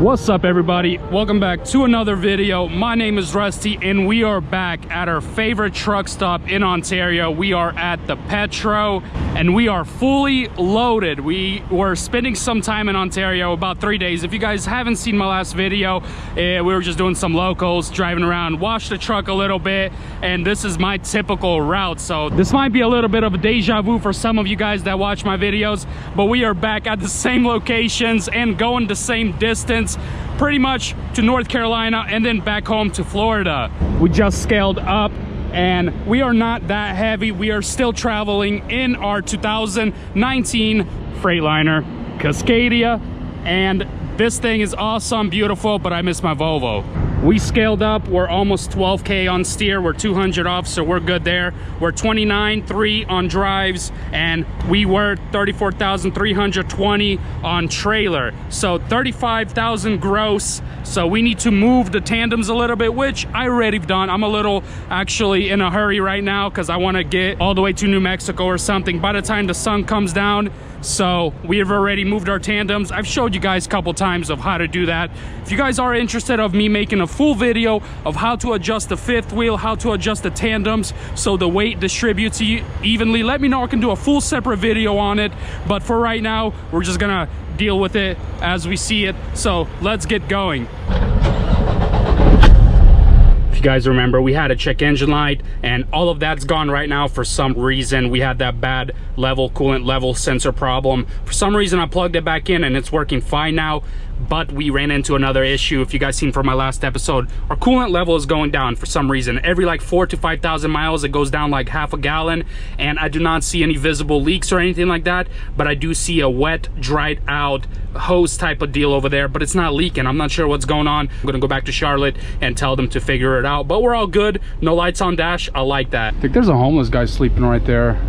What's up, everybody? Welcome back to another video. My name is Rusty and we are back at our favorite truck stop in Ontario. We are at the Petro and we are fully loaded. We were spending some time in Ontario, about 3 days. If you guys haven't seen my last video, we were just doing some locals, driving around, washed the truck a little bit, and this is my typical route. So this might be a little bit of a deja vu for some of you guys that watch my videos, but we are back at the same locations and going the same distance, pretty much to North Carolina and then back home to Florida. We just scaled up and we are not that heavy. We are still traveling in our 2019 Freightliner Cascadia, and this thing is awesome, beautiful, but I miss my Volvo. We scaled up. We're almost 12K on steer. We're 200 off, so we're good there. We're 29.3 on drives, and we were 34,320 on trailer. So 35,000 gross. So we need to move the tandems a little bit, which I already done. I'm a little actually in a hurry right now because I want to get all the way to New Mexico or something by the time the sun comes down. So we have already moved our tandems. I've showed you guys a couple times of how to do that. If you guys are interested of me making a full video of how to adjust the fifth wheel, how to adjust the tandems so the weight distributes evenly, let me know. I can do a full separate video on it, but for right now we're just gonna deal with it as we see it. So let's get going. You guys remember, we had a check engine light and all of that's gone right now. For some reason we had that bad coolant level sensor problem. For some reason I plugged it back in and it's working fine now, but we ran into another issue. If you guys seen from my last episode, our coolant level is going down for some reason. Every like 4,000 to 5,000 miles it goes down like half a gallon, and I do not see any visible leaks or anything like that, but I do see a wet, dried out hose type of deal over there, but it's not leaking. I'm not sure what's going on. I'm gonna go back to Charlotte and tell them to figure it out, but we're all good. No lights on dash. I like that. I think there's a homeless guy sleeping right there.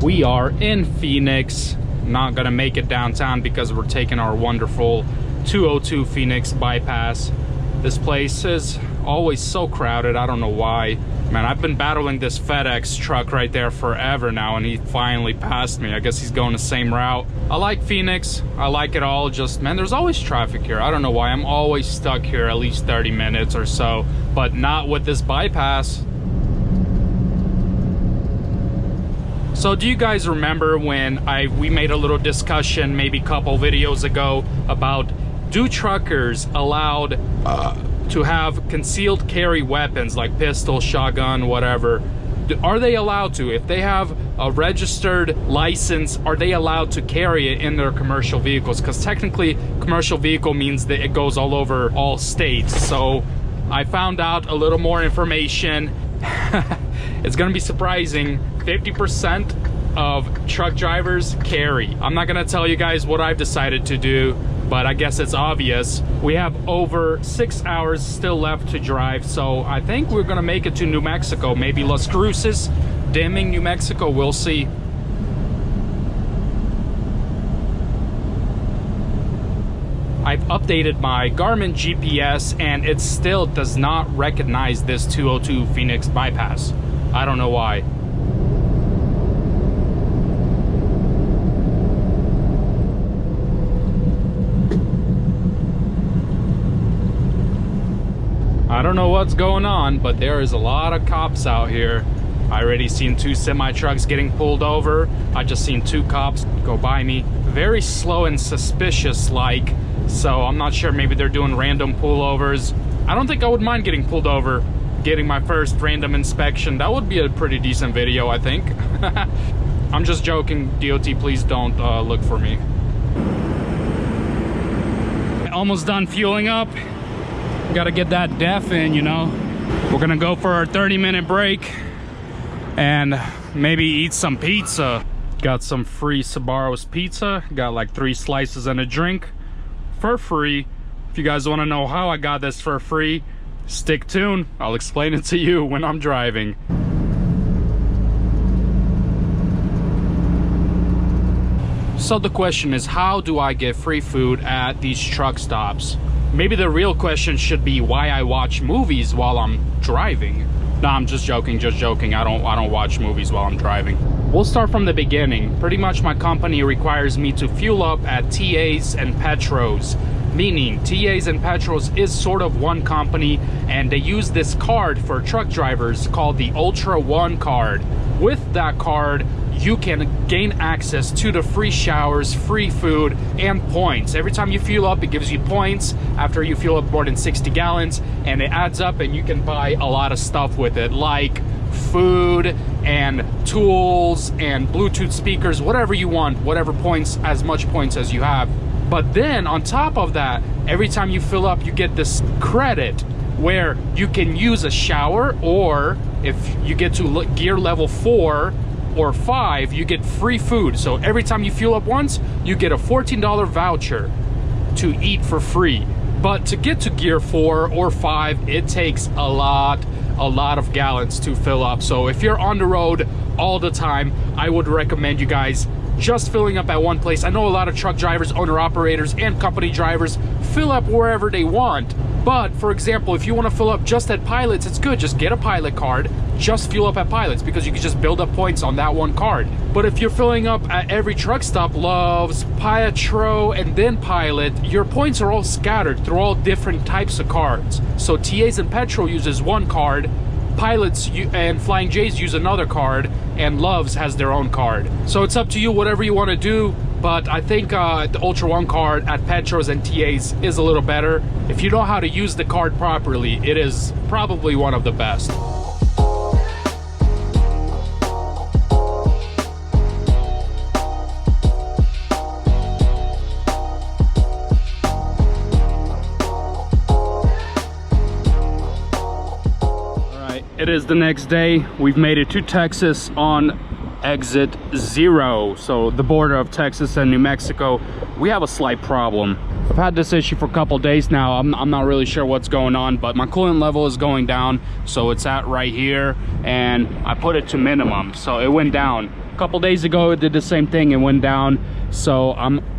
We are in Phoenix. Not gonna make it downtown because we're taking our wonderful 202 Phoenix bypass. This place is always so crowded. I don't know why. Man, I've been battling this FedEx truck right there forever now, and he finally passed me. I guess he's going the same route. I like Phoenix. I like it all. Just, man, there's always traffic here. I don't know why. I'm always stuck here at least 30 minutes or so, but not with this bypass. So do you guys remember when we made a little discussion maybe a couple videos ago about, do truckers allowed to have concealed carry weapons like pistol, shotgun, whatever? Are they allowed to? If they have a registered license, are they allowed to carry it in their commercial vehicles? Because technically commercial vehicle means that it goes all over all states. So I found out a little more information. It's gonna be surprising. 50% of truck drivers carry. I'm not gonna tell you guys what I've decided to do, but I guess it's obvious. We have over 6 hours still left to drive, so I think we're gonna make it to New Mexico, maybe Las Cruces, dimming New Mexico, we'll see. I've updated my Garmin GPS and it still does not recognize this 202 Phoenix bypass. I don't know why. I don't know what's going on, but there is a lot of cops out here. I already seen 2 semi trucks getting pulled over. I just seen 2 cops go by me. Very slow and suspicious like. So I'm not sure, maybe they're doing random pullovers. I don't think I would mind getting pulled over, getting my first random inspection. That would be a pretty decent video, I think. I'm just joking. DOT, please don't look for me. Almost done fueling up. Gotta get that def in, you know. We're gonna go for a 30-minute break and maybe eat some pizza. Got some free Sbarro's pizza. Got like 3 slices and a drink for free. If you guys want to know how I got this for free, stick tuned. I'll explain it to you when I'm driving. So the question is, how do I get free food at these truck stops? Maybe the real question should be why I watch movies while I'm driving. No, I'm just joking, just joking. I don't watch movies while I'm driving. We'll start from the beginning. Pretty much my company requires me to fuel up at TAs and Petros. Meaning TAs and Petros is sort of one company, and they use this card for truck drivers called the Ultra One card. With that card, you can gain access to the free showers, free food, and points. Every time you fuel up, it gives you points after you fuel up more than 60 gallons, and it adds up and you can buy a lot of stuff with it, like food and tools and Bluetooth speakers, whatever you want, whatever points, as much points as you have. But then on top of that, every time you fill up, you get this credit where you can use a shower, or if you get to gear level 4 or 5, you get free food. So every time you fuel up once, you get a $14 voucher to eat for free. But to get to gear 4 or 5, it takes a lot of gallons to fill up. So if you're on the road all the time, I would recommend you guys just filling up at one place. I know a lot of truck drivers, owner operators, and company drivers fill up wherever they want. But for example, if you want to fill up just at Pilots, it's good. Just get a Pilot card, just fuel up at Pilots, because you can just build up points on that one card. But if you're filling up at every truck stop, Love's, Petro, and then Pilot, your points are all scattered through all different types of cards. So TAs and Petro uses one card, Pilots and Flying J's use another card, and Love's has their own card. So it's up to you, whatever you want to do. But I think the Ultra One card at Petros and TAs is a little better. If you know how to use the card properly, it is probably one of the best. It is the next day. We've made it to Texas on exit 0, so the border of Texas and New Mexico. We have a slight problem. I've had this issue for a couple days now. I'm not really sure what's going on, but my coolant level is going down, so it's at right here, and I put it to minimum, so it went down. A couple days ago it did the same thing, it went down. So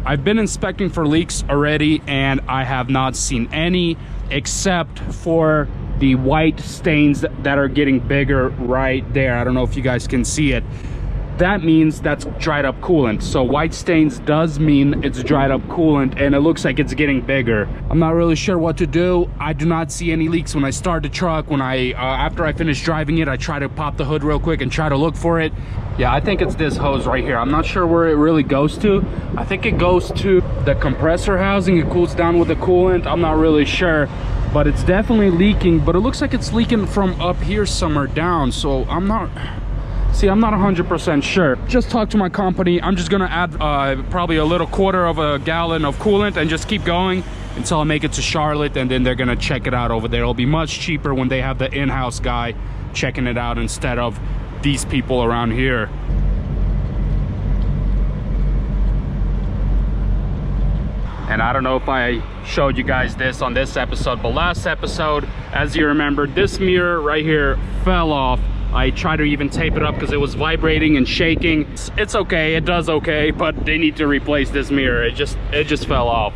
I've been inspecting for leaks already, and I have not seen any, except for the white stains that are getting bigger right there. I don't know if you guys can see it. That means that's dried up coolant. So white stains does mean it's dried up coolant, and it looks like it's getting bigger. I'm not really sure what to do. I do not see any leaks when I start the truck. When after I finish driving it, I try to pop the hood real quick and try to look for it. Yeah, I think it's this hose right here. I'm not sure where it really goes to. I think it goes to the compressor housing. It cools down with the coolant. I'm not really sure, but it's definitely leaking. But it looks like it's leaking from up here somewhere down. So I'm not 100% sure. Just talked to my company. I'm just gonna add probably a little quarter of a gallon of coolant and just keep going until I make it to Charlotte, and then they're gonna check it out over there. It'll be much cheaper when they have the in-house guy checking it out instead of these people around here. And I don't know if I showed you guys this on this episode, but last episode, as you remember, this mirror right here fell off I tried to even tape it up because it was vibrating and shaking. It's okay, it does okay, but they need to replace this mirror. It just fell off.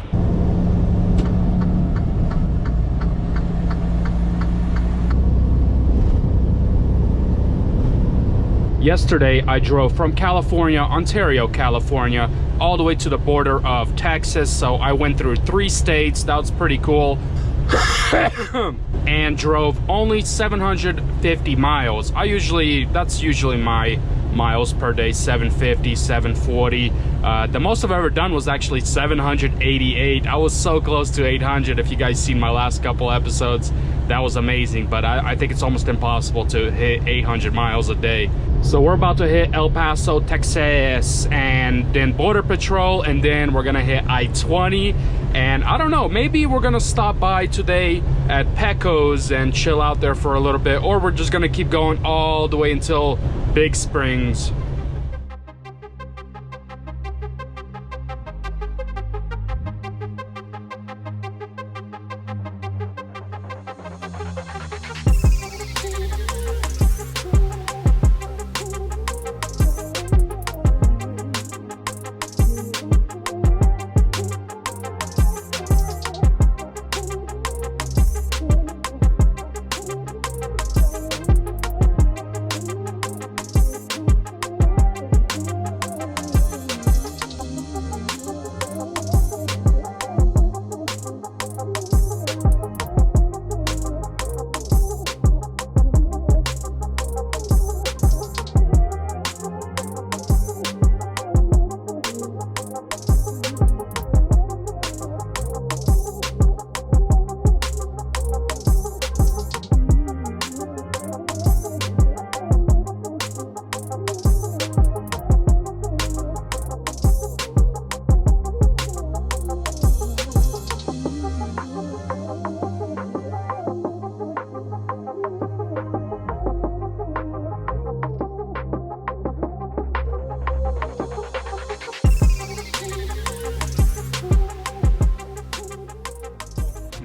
Yesterday, I drove from California, Ontario, California, all the way to the border of Texas. So I went through 3 states. That was pretty cool. And drove only 750 miles. That's usually my miles per day, 750, 740. The most I've ever done was actually 788. I was so close to 800. If you guys seen my last couple episodes, that was amazing. But I think it's almost impossible to hit 800 miles a day. So we're about to hit El Paso, Texas, and then Border Patrol, and then we're gonna hit I-20. And I don't know, maybe we're gonna stop by today at Pecos and chill out there for a little bit, or we're just gonna keep going all the way until Big Springs.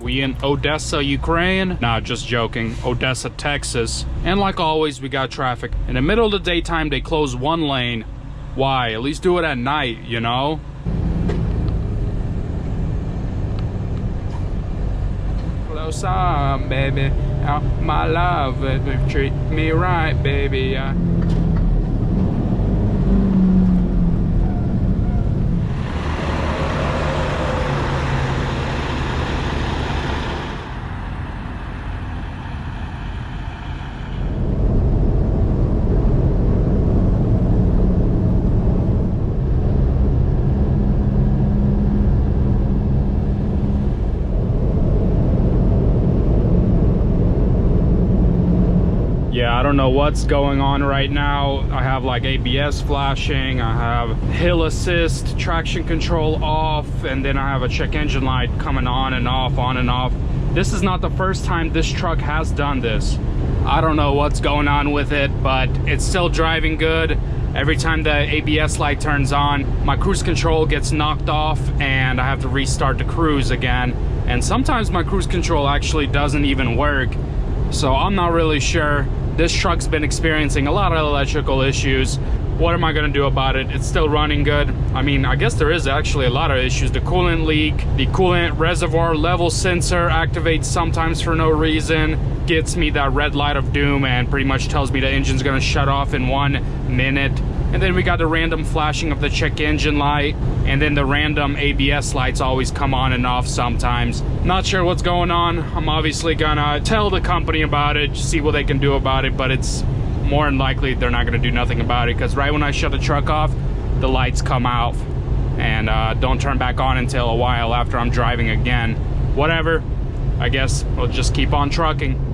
We in Odessa, Ukraine. Nah, just joking. Odessa, Texas. And like always, we got traffic. In the middle of the daytime, they close 1 lane. Why? At least do it at night, you know? Close on, baby. Oh, my love, treat me right, baby. Yeah, I don't know what's going on right now. I have like ABS flashing, I have hill assist, traction control off, and then I have a check engine light coming on and off, on and off. This is not the first time this truck has done this. I don't know what's going on with it, but it's still driving good. Every time the ABS light turns on, my cruise control gets knocked off and I have to restart the cruise again. And sometimes my cruise control actually doesn't even work. So I'm not really sure. This truck's been experiencing a lot of electrical issues. What am I gonna do about it? It's still running good. I mean, I guess there is actually a lot of issues. The coolant leak, the coolant reservoir level sensor activates sometimes for no reason, gets me that red light of doom and pretty much tells me the engine's gonna shut off in 1 minute. And then we got the random flashing of the check engine light, and then the random ABS lights always come on and off sometimes. Not sure what's going on. I'm obviously gonna tell the company about it, see what they can do about it, but it's more than likely they're not gonna do nothing about it, because right when I shut the truck off, the lights come out and don't turn back on until a while after I'm driving again. Whatever, I guess we'll just keep on trucking.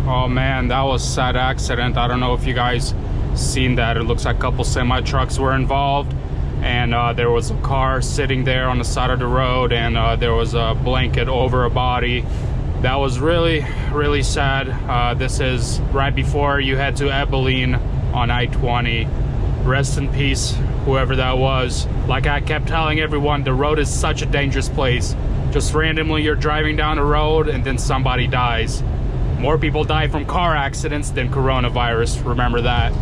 Oh man, that was a sad accident. I don't know if you guys seen that. It looks like a couple semi trucks were involved, and there was a car sitting there on the side of the road, and there was a blanket over a body. That was really, really sad. This is right before you head to Abilene on I-20. Rest in peace, whoever that was. Like I kept telling everyone, the road is such a dangerous place. Just randomly you're driving down the road and then somebody dies. More people die from car accidents than coronavirus, remember that.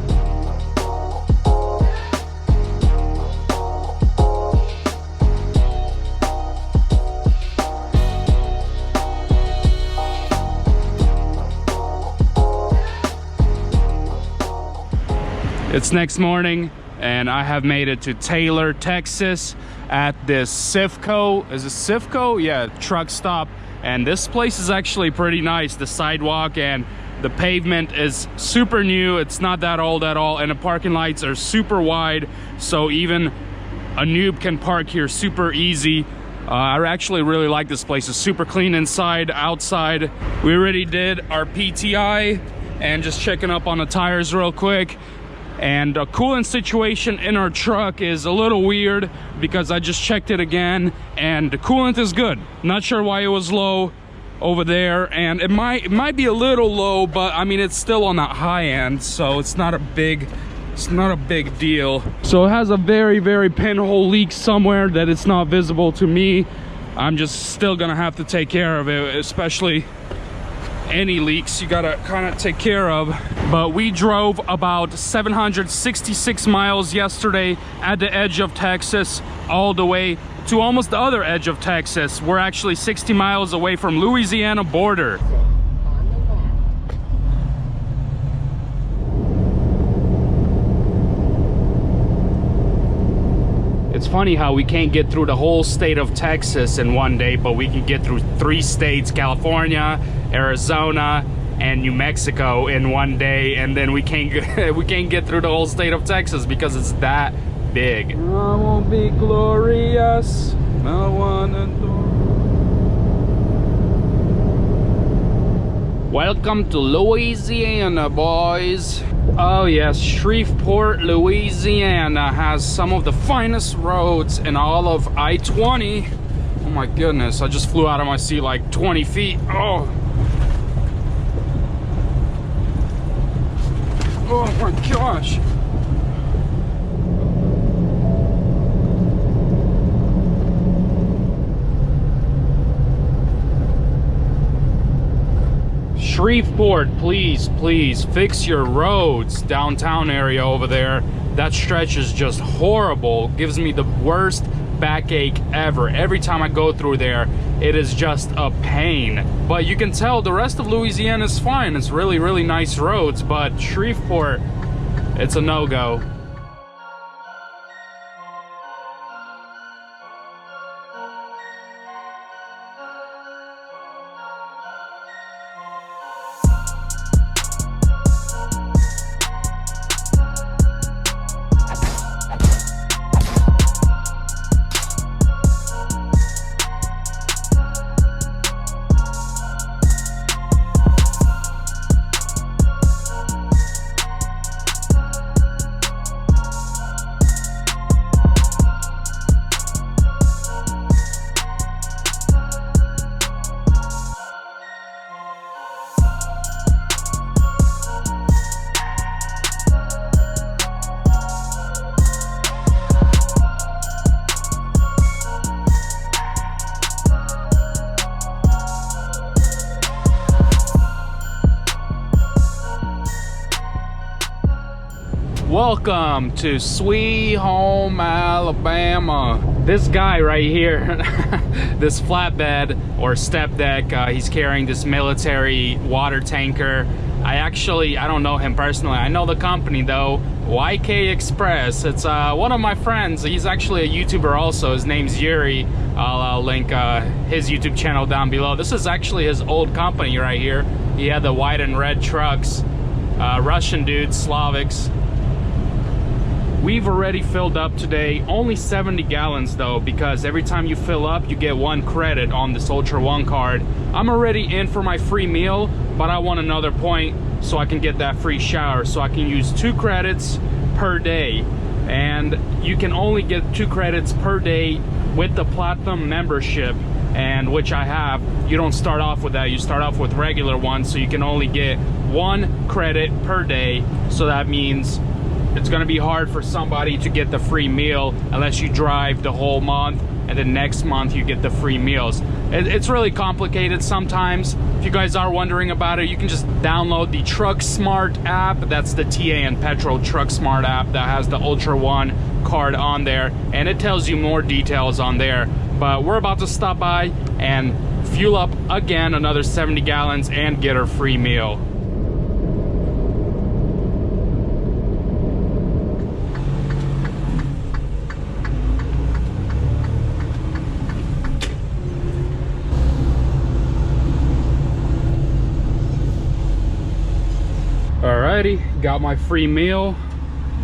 It's next morning and I have made it to Taylor, Texas at this Sifco, is it Sifco? Yeah, truck stop. And this place is actually pretty nice. The sidewalk and the pavement is super new. It's not that old at all. And the parking lights are super wide. So even a noob can park here super easy. I actually really like this place. It's super clean inside, outside. We already did our PTI and just checking up on the tires real quick. And the coolant situation in our truck is a little weird because I just checked it again and the coolant is good. Not sure why it was low over there, and it might be a little low, but I mean it's still on that high end, so it's not a big deal. So it has a very pinhole leak somewhere that it's not visible to me. I'm just still gonna have to take care of it, especially any leaks you gotta kind of take care of. But we drove about 766 miles yesterday at the edge of Texas all the way to almost the other edge of Texas. We're actually 60 miles away from Louisiana border. It's funny how we can't get through the whole state of Texas in one day, but we can get through 3 states, California, Arizona, and New Mexico in one day, and then we can't get through the whole state of Texas because it's that big. I won't be glorious. I wanna do. Welcome to Louisiana, boys. Oh yes, Shreveport, Louisiana has some of the finest roads in all of I-20. Oh my goodness, I just flew out of my seat like 20 feet. Oh my gosh. Shreveport, please fix your roads. Downtown area over there, that stretch is just horrible. Gives me the worst backache ever. Every time I go through there, it is just a pain. But you can tell the rest of Louisiana is fine. It's really nice roads, but Shreveport, it's a no-go. Welcome to Sweet Home, Alabama. This guy right here, this flatbed or step deck, he's carrying this military water tanker. I don't know him personally. I know the company though, YK Express. It's one of my friends. He's actually a YouTuber also. His name's YURI. I'll link his YouTube channel down below. This is actually his old company right here. He had the white and red trucks. Russian dudes, Slavics. We've already filled up today, only 70 gallons though, because every time you fill up, you get 1 credit on this Ultra One card. I'm already in for my free meal, but I want another point so I can get that free shower. So I can use 2 credits per day. And you can only get 2 credits per day with the Platinum membership, and which I have. You don't start off with that, you start off with regular ones, so you can only get 1 credit per day. So that means it's gonna be hard for somebody to get the free meal unless you drive the whole month, and then next month you get the free meals. It's really complicated sometimes. If you guys are wondering about it, you can just download the Truck Smart app. That's the TA and Petrol Truck Smart app that has the Ultra One card on there, and it tells you more details on there. But we're about to stop by and fuel up again another 70 gallons and get our free meal. Alrighty, got my free meal.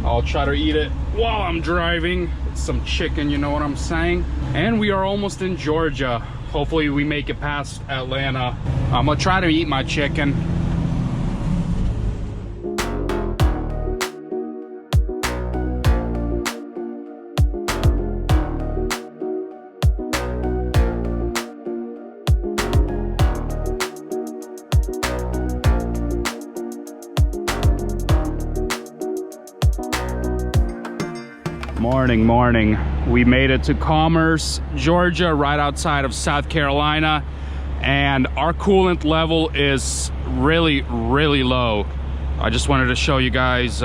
I'll try to eat it while I'm driving. It's some chicken, you know what I'm saying? And we are almost in Georgia. Hopefully we make it past Atlanta. I'm gonna try to eat my chicken. Morning. We made it to Commerce, Georgia, right outside of South Carolina, and our coolant level is really low. I just wanted to show you guys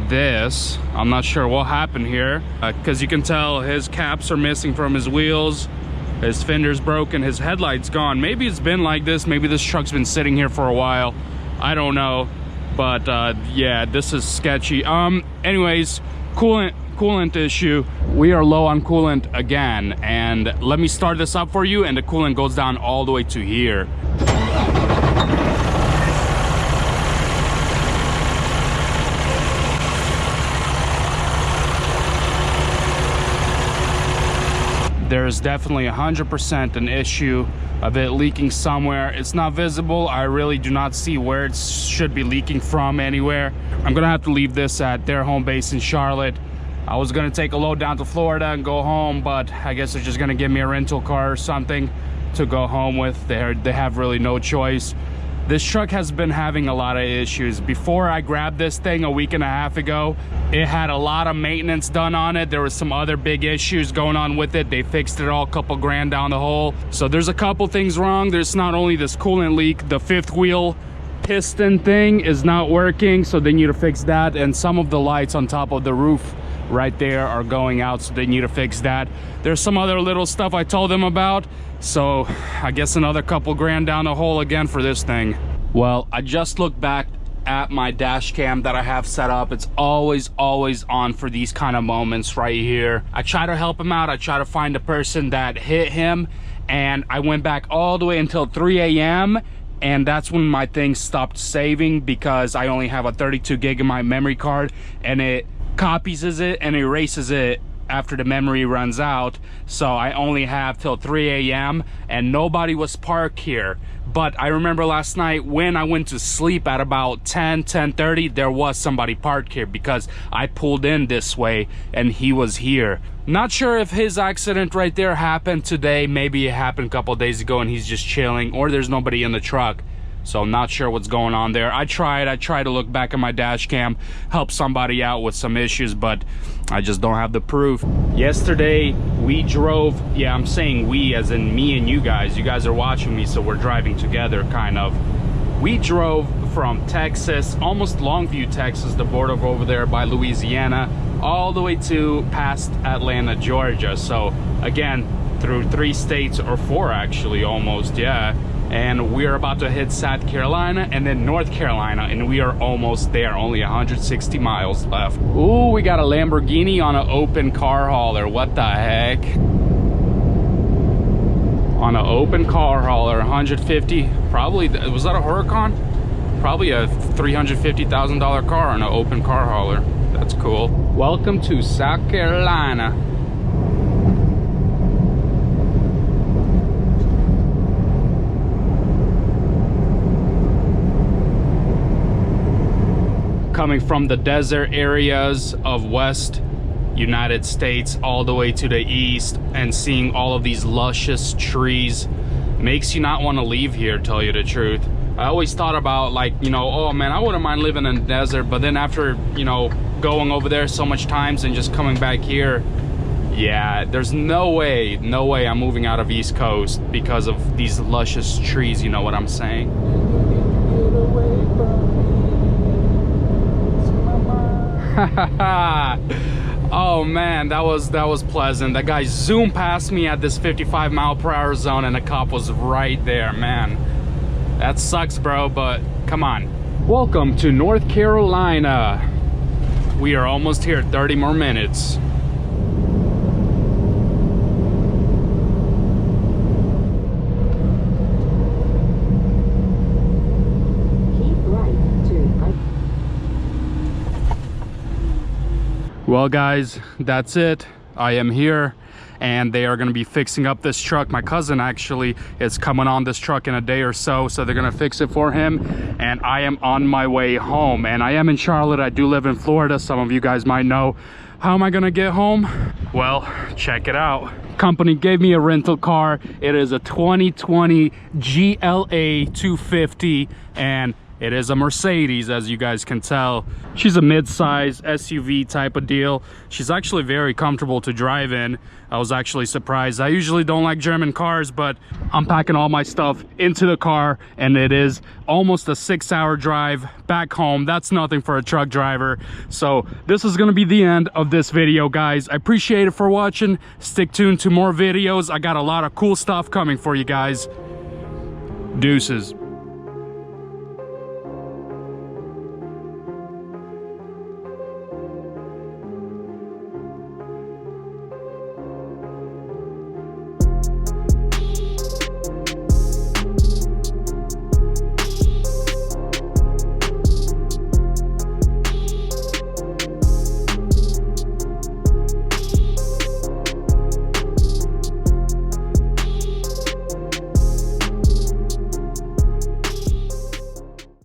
this. I'm not sure what happened here, because you can tell his caps are missing from his wheels, his fender's broken, his headlight's gone. Maybe it's been like this, maybe this truck's been sitting here for a while, I don't know. But yeah, this is sketchy. Anyways, coolant issue. We are low on coolant again, and let me start this up for you, and the coolant goes down all the way to here. There's definitely 100% an issue of it leaking somewhere. It's not visible. I really do not see where it should be leaking from anywhere. I'm gonna have to leave this at their home base in Charlotte. I was gonna take a load down to Florida and go home, but I guess they're just gonna give me a rental car or something to go home with. They have really no choice. This truck has been having a lot of issues. Before I grabbed this thing a week and a half ago, it had a lot of maintenance done on it. There was some other big issues going on with it. They fixed it all, a couple grand down the hole. So there's a couple things wrong. There's not only this coolant leak, the fifth wheel piston thing is not working, so they need to fix that, and some of the lights on top of the roof right there are going out, so they need to fix that. There's some other little stuff I told them about, so I guess another couple grand down the hole again for this thing. Well, I just looked back at my dash cam that I have set up. It's always on for these kind of moments right here. I try to help him out. I try to find the person that hit him, and I went back all the way until 3 a.m. and that's when my thing stopped saving, because I only have a 32 gig in my memory card, and it copies it and erases it after the memory runs out. So I only have till 3 a.m. and nobody was parked here. But I remember last night when I went to sleep at about 10:30, there was somebody parked here, because I pulled in this way and he was here. Not sure if his accident right there happened today. Maybe it happened a couple days ago and he's just chilling, or there's nobody in the truck. So I'm not sure what's going on there. I tried to look back at my dash cam, help somebody out with some issues, but I just don't have the proof. Yesterday we drove, yeah, I'm saying we as in me and you guys are watching me, so we're driving together kind of. We drove from Texas, almost Longview, Texas, the border over there by Louisiana, all the way to past Atlanta, Georgia. So again, through 3 states, or 4 actually, almost, yeah. And we're about to hit South Carolina and then North Carolina, and we are almost there. Only 160 miles left. Ooh, we got a Lamborghini on an open car hauler. What the heck? On an open car hauler, 150, probably, was that a Huracan? Probably a $350,000 car on an open car hauler. That's cool. Welcome to South Carolina. Coming from the desert areas of West United States all the way to the east, and seeing all of these luscious trees makes you not want to leave here, tell you the truth. I always thought about, like, you know, oh man, I wouldn't mind living in the desert, but then after, you know, going over there so much times and just coming back here. Yeah, there's no way I'm moving out of East Coast because of these luscious trees, you know what I'm saying? Oh man, that was pleasant. That guy zoomed past me at this 55-mile-per-hour zone and the cop was right there, man. That sucks, bro, but come on. Welcome to North Carolina. We are almost here, 30 more minutes. Well guys, that's it. I am here and they are going to be fixing up this truck. My cousin actually is coming on this truck in a day or so, so they're going to fix it for him, and I am on my way home. And I am in Charlotte. I do live in Florida. Some of you guys might know. How am I going to get home? Well, check it out. Company gave me a rental car. It is a 2020 GLA 250 and it is a Mercedes, as you guys can tell. She's a mid-size SUV type of deal. She's actually very comfortable to drive in. I was actually surprised. I usually don't like German cars, but I'm packing all my stuff into the car and it is almost a 6-hour drive back home. That's nothing for a truck driver. So this is gonna be the end of this video, guys. I appreciate it for watching. Stick tuned to more videos. I got a lot of cool stuff coming for you guys. Deuces.